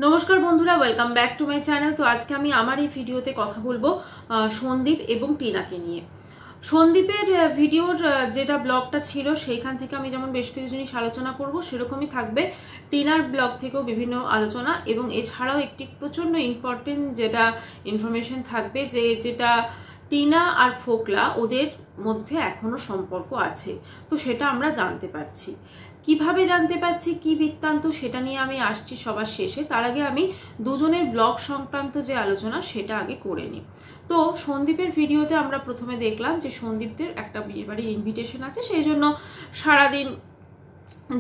নমস্কার বন্ধুরা, welcome back to my channel. তো আজকে আমি আমার এই ভিডিওতে কথা বলবো সন্দীপ এবং টিনাকে নিয়ে। সন্দীপের ভিডিওর যেটা ব্লগটা ছিল সেইখান থেকে আমি যেমন বেশ কিছু জিনিস আলোচনা করব, সেরকমই থাকবে টিনার ব্লগ থেকেও বিভিন্ন আলোচনা, এবং এছাড়াও একটি প্রচন্ড ইম্পর্টেন্ট যেটা ইনফরমেশন থাকবে, যেটা টিনা আর ফোকলা ওদের মধ্যে এখনো সম্পর্ক আছে। তো সেটা আমরা জানতে পারছি। কিভাবে জানতে পারছি, কি বৃত্তান্ত, সেটা নিয়ে আমি আসছি সবার শেষে। তার আগে আমি দুজনের ব্লগ সংক্রান্ত যে আলোচনা সেটা আগে করে নিই। তো সন্দীপের ভিডিওতে আমরা প্রথমে দেখলাম যে সন্দীপদের একটা বিয়েবাড়ির ইনভিটেশন আছে, সেই জন্য সারাদিন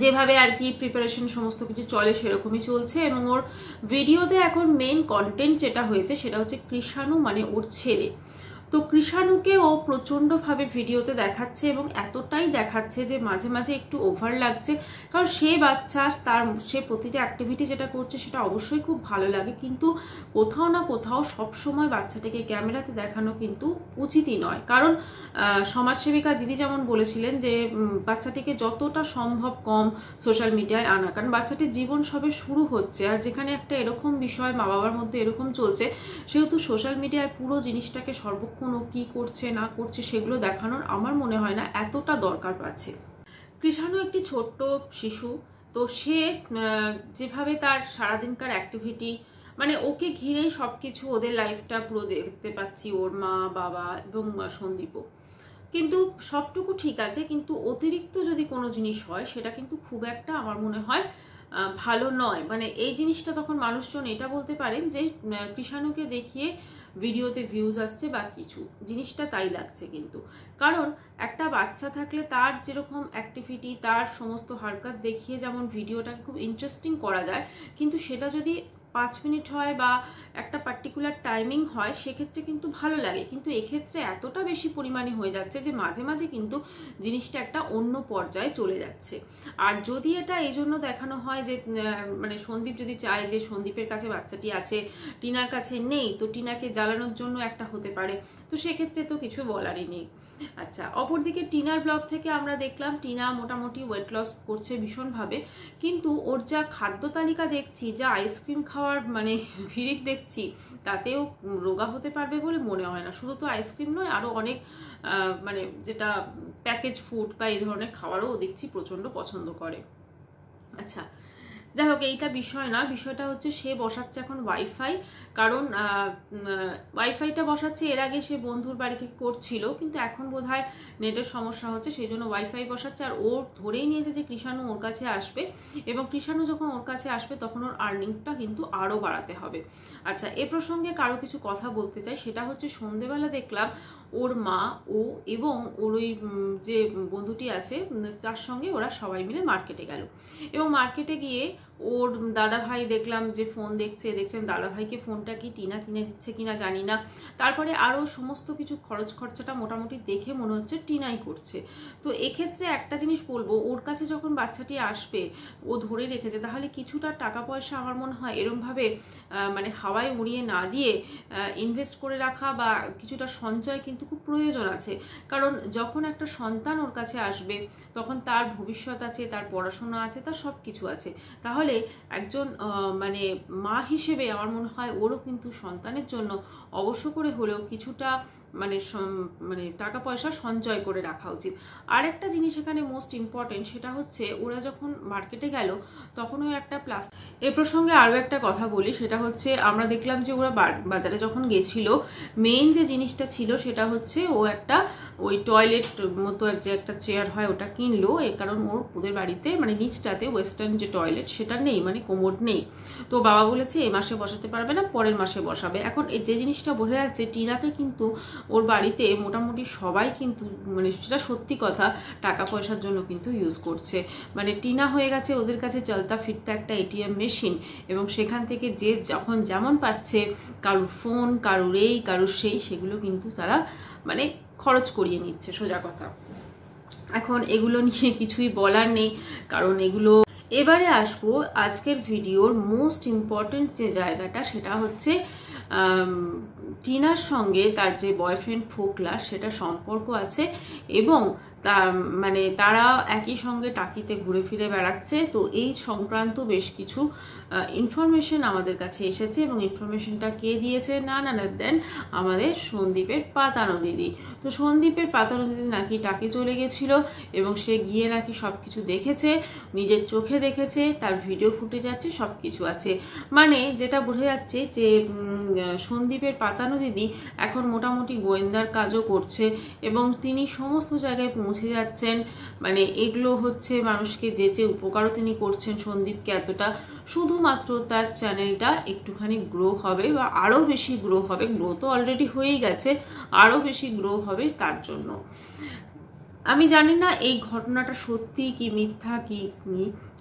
যেভাবে আর কি প্রিপারেশন সমস্ত কিছু চলে সেরকমই চলছে। এবং ওর ভিডিওতে এখন মেইন কন্টেন্ট যেটা হয়েছে সেটা হচ্ছে কৃষাণু, মানে ওর ছেলে। তো কৃষাণুকে ও প্রচণ্ডভাবে ভিডিওতে দেখাচ্ছে, এবং এতটাই দেখাচ্ছে যে মাঝে মাঝে একটু ওভার লাগছে। কারণ সে বাচ্চা, সে প্রতিটা অ্যাক্টিভিটি যেটা করছে সেটা অবশ্যই খুব ভালো লাগে, কিন্তু কোথাও না কোথাও সবসময় বাচ্চাটাকে ক্যামেরাতে দেখানো কিন্তু উচিতই নয়। কারণ সমাজসেবিকা দিদি যেমন বলেছিলেন যে বাচ্চাটিকে যতটা সম্ভব কম সোশ্যাল মিডিয়ায় আনা, কারণ বাচ্চাটির জীবন সবে শুরু হচ্ছে। আর যেখানে একটা এরকম বিষয় মা বাবার মধ্যে এরকম চলছে, সেহেতু সোশ্যাল মিডিয়ায় পুরো জিনিসটাকে সর্বক্ষণ ও কি করছে না করছে সেগুলো দেখানোর আমার মনে হয় না এতটা দরকার আছে। কৃষাণু একটি ছোট্ট শিশু, তো সে যেভাবে তার সারাদিনকার অ্যাক্টিভিটি, মানে ওকে ঘিরেই সবকিছু, ওদের লাইফটা পুরো দেখতে পাচ্ছি, ওর মা বাবা এবং সন্দীপও। কিন্তু সবটুকু ঠিক আছে, কিন্তু অতিরিক্ত যদি কোনো জিনিস হয় সেটা কিন্তু খুব একটা আমার মনে হয় ভালো নয়। মানে এই জিনিসটা তখন মানুষজন এটা বলতে পারেন যে কৃষাণুকে দেখিয়ে ভিডিওতে ভিউজ আসছে বা কিছু, জিনিসটা তাই লাগছে। কিন্তু কারণ একটা বাচ্চা থাকলে তার যেরকম অ্যাক্টিভিটি, তার সমস্ত হারকাত দেখিয়ে যেমন ভিডিওটাকে খুব ইন্টারেস্টিং করা যায়, কিন্তু সেটা যদি 5 মিনিট হয় বা একটা পার্টিকুলার টাইমিং হয় সেক্ষেত্রে কিন্তু ভালো লাগে। কিন্তু এক্ষেত্রে এতটা বেশি পরিমাণে হয়ে যাচ্ছে যে মাঝে মাঝে কিন্তু জিনিসটা একটা অন্য পর্যায়ে চলে যাচ্ছে। আর যদি এটা এই জন্য দেখানো হয় যে মানে সন্দীপ যদি চায় যে সন্দীপের কাছে বাচ্চাটি আছে, টিনার কাছে নেই, তো টিনাকে জ্বালানোর জন্য একটা হতে পারে, তো সেক্ষেত্রে তো কিছু বলারই নেই। আচ্ছা, অপরদিকে টিনার ব্লগ থেকে আমরা দেখলাম টিনা মোটামুটি ওয়েট লস করছে ভীষণভাবে, কিন্তু ওর যা খাদ্য তালিকা দেখছি, যা আইসক্রিম খাওয়ার মানে ভিড়িক দেখছি, তাতেও রোগা হতে পারবে বলে মনে হয় না। শুধু তো আইসক্রিম নয়, আরও অনেক মানে যেটা প্যাকেজ ফুড বা এই ধরনের খাবারও দেখছি প্রচণ্ড পছন্দ করে। আচ্ছা, যাই হোক, এইটা বিষয় না, বিষয়টা হচ্ছে সে বসাচ্ছে এখন ওয়াইফাই। কারণ ওয়াইফাইটা বসাচ্ছে, এর আগে সে বন্ধুর বাড়ি থেকে করছিল, কিন্তু এখন বোধহয় নেটের সমস্যা হচ্ছে, সেই জন্য ওয়াইফাই বসাচ্ছে। আর ও ধরেই নিয়েছে যে কৃষাণু ওর কাছে আসবে, এবং কৃষাণু যখন ওর কাছে আসবে তখন ওর আর্নিংটা কিন্তু আরও বাড়াতে হবে। আচ্ছা, এ প্রসঙ্গে কারো কিছু কথা বলতে চাই, সেটা হচ্ছে সন্ধেবেলা দেখলাম ওর মা, ও এবং ওর ওই যে বন্ধুটি আছে তার সঙ্গে ওরা সবাই মিলে মার্কেটে গেল, এবং মার্কেটে গিয়ে ওর দাদা ভাই দেখলাম যে ফোন দেখছেন দাদা ভাইকে ফোনটা কি টিনা কিনে দিচ্ছে কিনা জানি না। তারপরে আরও সমস্ত কিছু খরচ খরচাটা মোটামুটি দেখে মনে হচ্ছে টিনাই করছে। তো এক্ষেত্রে একটা জিনিস বলবো, ওর কাছে যখন বাচ্চাটি আসবে, ও ধরে রেখেছে, তাহলে কিছুটা টাকা পয়সা আমার মনে হয় এরমভাবে মানে হাওয়ায় উড়িয়ে না দিয়ে ইনভেস্ট করে রাখা বা কিছুটা সঞ্চয় কিন্তু খুব প্রয়োজন আছে। কারণ যখন একটা সন্তান ওর কাছে আসবে তখন তার ভবিষ্যৎ আছে, তার পড়াশোনা আছে, তার সব কিছু আছে। তাহলে একজন মানে মা হিসেবে আমার মনে হয় ওরও কিন্তু সন্তানের জন্য অবশ্য করে হলেও কিছুটা মানে মানে টাকা পয়সা সঞ্চয় করে রাখা উচিত। আর একটা জিনিস এখানে মোস্ট ইম্পর্টেন্ট, সেটা হচ্ছে ওরা যখন মার্কেটে গেল তখন ওই একটা এ প্রসঙ্গে আরও একটা কথা বলি, সেটা হচ্ছে আমরা দেখলাম যে ওরা বাজারে যখন গেছিল, মেইন যে জিনিসটা ছিল সেটা হচ্ছে ও একটা ওই টয়লেট মতো যে একটা চেয়ার হয় ওটা কিনলো। কারণ ওদের বাড়িতে মানে নিচটাতে ওয়েস্টার্ন যে টয়লেট সেটা নেই, মানে কোমোড নেই। তো বাবা বলেছে এ মাসে বসাতে পারবে না, পরের মাসে বসাবে। এখন যে জিনিসটা বোঝা যাচ্ছে, টিনাকে কিন্তু ওর বাড়িতে মোটামুটি সবাই কিন্তু, মানে সেটা সত্যি কথা, টাকা পয়সার জন্য কিন্তু ইউজ করছে। মানে টিনা হয়ে গেছে ওদের কাছে চলতা ফিরতা একটা এটিএম মেশিন, এবং সেখান থেকে যে যখন যেমন পাচ্ছে, কারুর ফোন, কারুর এই কারুর সেই, সেগুলো কিন্তু তারা মানে খরচ করিয়ে নিচ্ছে, সোজা কথা। এখন এগুলো নিয়ে কিছুই বলার নেই, কারণ এগুলো। এবারে আসবো আজকের ভিডিওর মোস্ট ইম্পর্টেন্ট যে জায়গাটা, সেটা হচ্ছে টিনার সঙ্গে তার যে বয়ফ্রেন্ড ফোকলা, সেটা সম্পর্ক আছে, এবং তা মানে তারা একই সঙ্গে টাকিতে ঘুরে ফিরে বেড়াচ্ছে। তো এই সংক্রান্ত বেশ কিছু ইনফরমেশন আমাদের কাছে এসেছে, এবং ইনফরমেশনটা কে দিয়েছে? না দেন আমাদের সন্দীপের পাতানো দিদি। তো সন্দীপের পাতানো দিদি নাকি টাকি চলে গেছিল, এবং সে গিয়ে নাকি সব কিছু দেখেছে, নিজের চোখে দেখেছে, তার ভিডিও ফুটে যাচ্ছে, সব কিছু আছে। মানে যেটা বোঝা যাচ্ছে যে সন্দীপের পাতানো দিদি এখন মোটামুটি গোয়েন্দার কাজও করছে, এবং তিনি সমস্ত জায়গায় পৌঁছে যাচ্ছেন। মানে এগুলো হচ্ছে মানুষকে যে উপকারও তিনি করছেন সন্দীপকে এতটা, শুধুমাত্র তার চ্যানেলটা একটুখানি গ্রো হবে বা আরও বেশি গ্রো হবে। গ্রো তো অলরেডি হয়েই গেছে, আরও বেশি গ্রো হবে তার জন্য। আমি জানি না এই ঘটনাটা সত্যি কি মিথ্যা কি,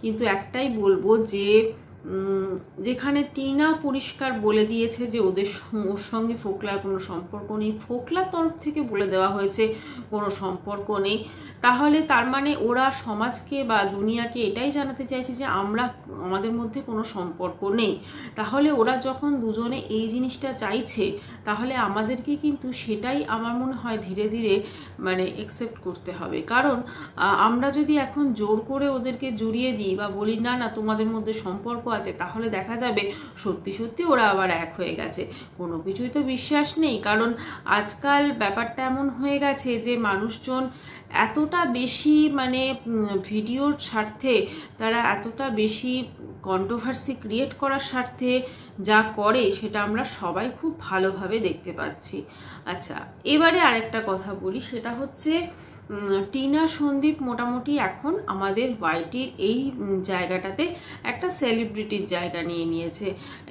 কিন্তু একটাই বলবো যে যেখানে টিনা পরিষ্কার বলে দিয়েছে যে ওর সঙ্গে ফোকলার কোনো সম্পর্ক নেই, ফোকলার তরফ থেকে বলে দেওয়া হয়েছে কোনো সম্পর্ক নেই, তাহলে তার মানে ওরা সমাজকে বা দুনিয়াকে এটাই জানাতে চাইছে যে আমাদের মধ্যে কোনো সম্পর্ক নেই। তাহলে ওরা যখন দুজনে এই জিনিসটা চাইছে, তাহলে আমাদেরকে কিন্তু সেটাই আমার মনে হয় ধীরে ধীরে মানে একসেপ্ট করতে হবে। কারণ আমরা যদি এখন জোর করে ওদেরকে জড়িয়ে দিই বা বলি না তোমাদের মধ্যে সম্পর্ক আছে, তাহলে দেখা যাবে সত্যি সত্যি ওরা আবার এক হয়ে গেছে। কোনো কিছুই তো বিশ্বাস নেই, কারণ আজকাল ব্যাপারটা এমন হয়ে গেছে যে মানুষজন এতটা বেশি মানে ভিডিওর স্বার্থে, তারা এতটা বেশি কন্ট্রোভার্সি ক্রিয়েট করার স্বার্থে যা করে সেটা আমরা সবাই খুব ভালোভাবে দেখতে পাচ্ছি। আচ্ছা, এবারে আরেকটা কথা বলি, সেটা হচ্ছে টিনা সন্দীপ মোটামুটি এখন আমাদের ওয়াইটির এই জায়গাটাতে একটা সেলিব্রিটির জায়গা নিয়ে নিয়েছে।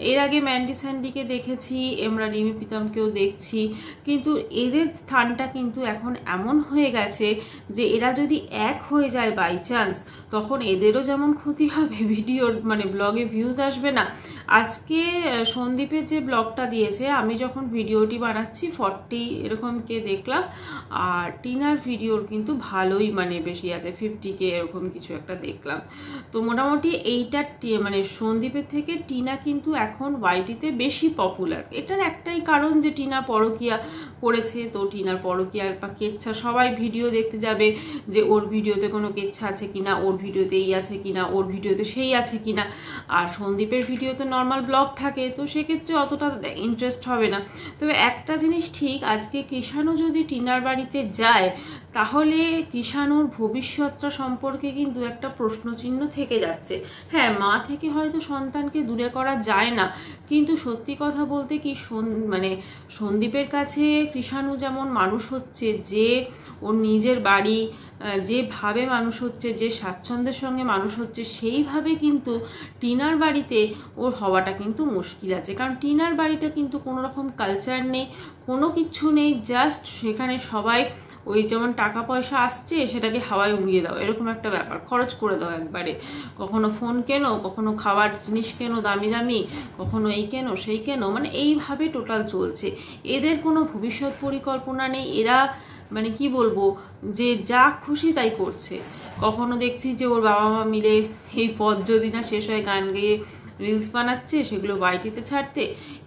এর আগে ম্যান্ডি স্যান্ডিকে দেখেছি, আমরা রিমি প্রীতমকেও দেখছি, কিন্তু এদের স্থানটা কিন্তু এখন এমন হয়ে গেছে যে এরা যদি এক হয়ে যায় বাই চান্স, তখন এদেরও যেমন ক্ষতি হবে, ভিডিওর মানে ব্লগে ভিউজ আসবে না। আজকে সন্দীপের যে ব্লগটা দিয়েছে, আমি যখন ভিডিওটি বানাচ্ছি 40 এরকমকে দেখলাম, আর টিনার ভিডিওর কিন্তু ভালোই মানে বেশি আছে, 50K এরকম কিছু একটা দেখলাম। তো মোটামুটি এইটা মানে সন্দীপের থেকে টিনা কিন্তু এখন ওয়াইটিতে বেশি পপুলার। এটার একটাই কারণ যে টিনা পরকীয়া করেছে, তো টিনার পরকীয়ার বা কেচ্ছা সবাই ভিডিও দেখতে যাবে যে ওর ভিডিওতে কোনো কেচ্ছা আছে কিনা, ওর ভিডিওতে এই আছে কিনা, ওর ভিডিওতে সেই আছে কিনা। আর সন্দীপের ভিডিওতে নর্মাল ব্লগ থাকে, তো সেক্ষেত্রে অতটা ইন্টারেস্ট হবে না। তবে একটা জিনিস ঠিক, আজকে কৃষাণু যদি টিনার বাড়িতে যায়, তাহলে কৃষাণুর ভবিষ্যৎটা সম্পর্কে কিন্তু একটা প্রশ্নচিহ্ন থেকে যাচ্ছে। হ্যাঁ, মা থেকে হয়তো সন্তানকে দূরে করা যায় না, কিন্তু সত্যি কথা বলতে কি মানে সন্দীপের কাছে কৃষাণু যেমন মানুষ হচ্ছে, যে ওর নিজের বাড়ি যেভাবে মানুষ হচ্ছে, যে স্বাচ্ছন্দ্যের সঙ্গে মানুষ হচ্ছে, সেইভাবে কিন্তু টিনার বাড়িতে ওর হওয়াটা কিন্তু মুশকিল আছে। কারণ টিনার বাড়িটা কিন্তু কোনো রকম কালচার নেই, কোনো কিছু নেই, জাস্ট সেখানে সবাই ওই যেমন টাকা পয়সা আসছে সেটাকে হাওয়ায় উড়িয়ে দাও, এরকম একটা ব্যাপার, খরচ করে দাও একবারে। কখনো ফোন কেনো, কখনো খাবার জিনিস কেনো দামি দামি, কখনো এই কেনো সেই কেনো, মানে এইভাবে টোটাল চলছে। এদের কোনো ভবিষ্যৎ পরিকল্পনা নেই। এরা মানে কি বলবো, যে যা খুশি তাই করছে। কখনো দেখছি যে ওর বাবা মা মিলে এই পথ যদি না শেষ হয় গান গেয়ে রিলস বানাচ্ছে, সেগুলো ওয়াইটিতে ছাড়তে,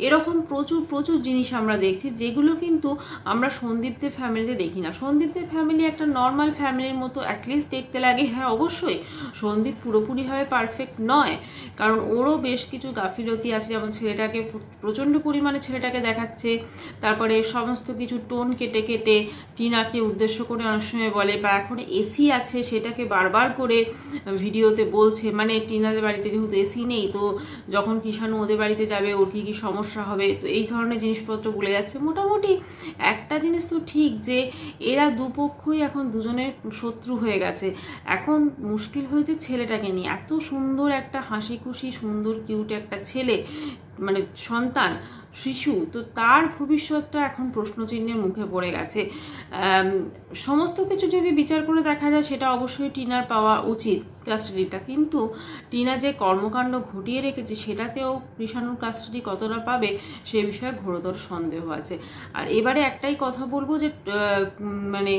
এরকম প্রচুর প্রচুর জিনিস আমরা দেখছি, যেগুলো কিন্তু আমরা সন্দীপদের ফ্যামিলিতে দেখি না। সন্দীপদের ফ্যামিলি একটা নর্মাল ফ্যামিলির মতো অ্যাটলিস্ট দেখতে লাগে। হ্যাঁ, অবশ্যই সন্দীপ পুরোপুরিভাবে পারফেক্ট নয়, কারণ ওরও বেশ কিছু গাফিলতি আছে, যেমন ছেলেটাকে প্রচণ্ড পরিমাণে ছেলেটাকে দেখাচ্ছে, তারপরে সমস্ত কিছু টোন কেটে কেটে টিনাকে উদ্দেশ্য করে অনেক সময় বলে, বা এখন এসি আছে সেটাকে বারবার করে ভিডিওতে বলছে। মানে টিনাদের বাড়িতে যেহেতু এসি নেই, তো যখন কৃষাণু ওদের বাড়িতে যাবে ওর কি কি সমস্যা হবে, তো এই ধরনের জিনিসপত্র বলে যাচ্ছে। মোটামুটি একটা জিনিস তো ঠিক যে এরা দুপক্ষই এখন দুজনের শত্রু হয়ে গেছে। এখন মুশকিল হয়েছে ছেলেটাকে নিয়ে, এত সুন্দর একটা হাসি খুশি সুন্দর কিউট একটা ছেলে, মানে সন্তান শিশু, তো তার ভবিষ্যৎটা এখন প্রশ্নচিহ্নের মুখে পড়ে গেছে। সমস্ত কিছু যদি বিচার করে দেখা যায়, সেটা অবশ্যই টিনার পাওয়া উচিত, কাস্টাডিটা, কিন্তু টিনা যে কর্মকাণ্ড ঘটিয়ে রেখেছে সেটাতেও কৃষাণুর কাস্টাডি কতটা পাবে সে বিষয়ে ঘোরতর সন্দেহ আছে। আর এবারে একটাই কথা বলবো যে মানে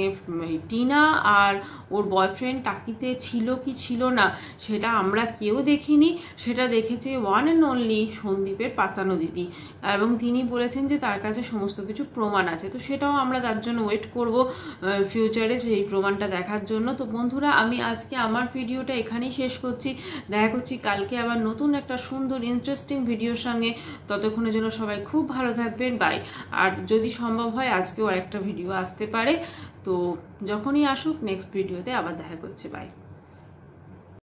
টিনা আর ওর বয়ফ্রেন্ড টাকিতে ছিল কি ছিল না সেটা আমরা কেউ দেখিনি, সেটা দেখেছে ওয়ান অ্যান্ড অনলি সন্দীপের পাতানো দিদি, এবং তিনি বলেছেন যে তার কাছে সমস্ত কিছু প্রমাণ আছে। তো সেটাও আমরা তার জন্য ওয়েট করব ফিউচারে সেই প্রমাণটা দেখার জন্য। তো বন্ধুরা, আমি আজকে আমার ভিডিওটা এখানেই শেষ করছি। দেখা করছি কালকে আবার নতুন একটা সুন্দর ইন্টারেস্টিং ভিডিওর সঙ্গে। ততক্ষণের জন্য সবাই খুব ভালো থাকবেন, বাই। আর যদি সম্ভব হয় আজকেও আরেকটা ভিডিও আসতে পারে, তো যখনই আসুক নেক্সট ভিডিওতে আবার দেখা করছে, বাই।